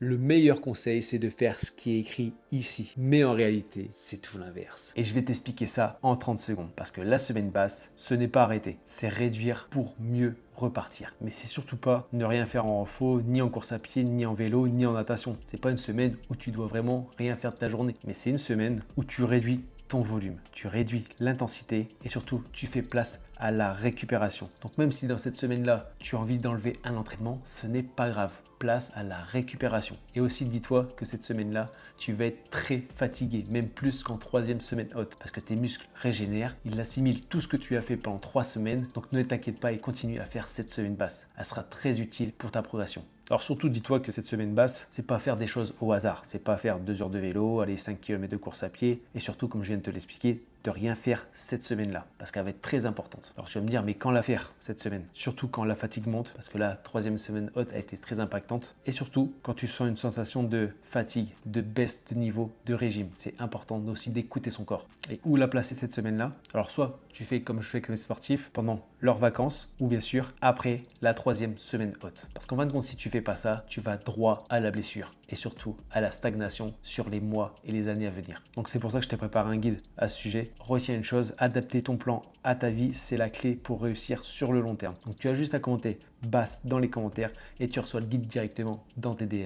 Le meilleur conseil, c'est de faire ce qui est écrit ici. Mais en réalité, c'est tout l'inverse. Et je vais t'expliquer ça en 30 secondes. Parce que la semaine basse, ce n'est pas arrêter. C'est réduire pour mieux repartir. Mais c'est surtout pas ne rien faire en faux, ni en course à pied, ni en vélo, ni en natation. C'est pas une semaine où tu dois vraiment rien faire de ta journée. Mais c'est une semaine où tu réduis ton volume, tu réduis l'intensité et surtout tu fais place à la récupération. Donc même si dans cette semaine-là, tu as envie d'enlever un entraînement, ce n'est pas grave. Place à la récupération. Et aussi dis-toi que cette semaine-là, tu vas être très fatigué, même plus qu'en troisième semaine haute, parce que tes muscles régénèrent, ils assimilent tout ce que tu as fait pendant 3 semaines, donc ne t'inquiète pas et continue à faire cette semaine basse. Elle sera très utile pour ta progression. Alors surtout, dis-toi que cette semaine basse, c'est pas faire des choses au hasard, c'est pas faire 2 heures de vélo, aller 5 km de course à pied, et surtout, comme je viens de te l'expliquer, de rien faire cette semaine-là, parce qu'elle va être très importante. Alors tu vas me dire, mais quand la faire cette semaine? Surtout quand la fatigue monte, parce que la troisième semaine haute a été très impactante, et surtout quand tu sens une sensation de fatigue, de baisse de niveau de régime. C'est important aussi d'écouter son corps. Et où la placer cette semaine-là? Alors soit tu fais comme je fais avec mes sportifs pendant leurs vacances, ou bien sûr après la troisième semaine haute. Parce qu'en fin de compte, si tu fais pas ça, tu vas droit à la blessure et surtout à la stagnation sur les mois et les années à venir. Donc c'est pour ça que je t'ai préparé un guide à ce sujet. Retiens une chose, adapter ton plan à ta vie, c'est la clé pour réussir sur le long terme. Donc tu as juste à commenter basse dans les commentaires et tu reçois le guide directement dans tes DM.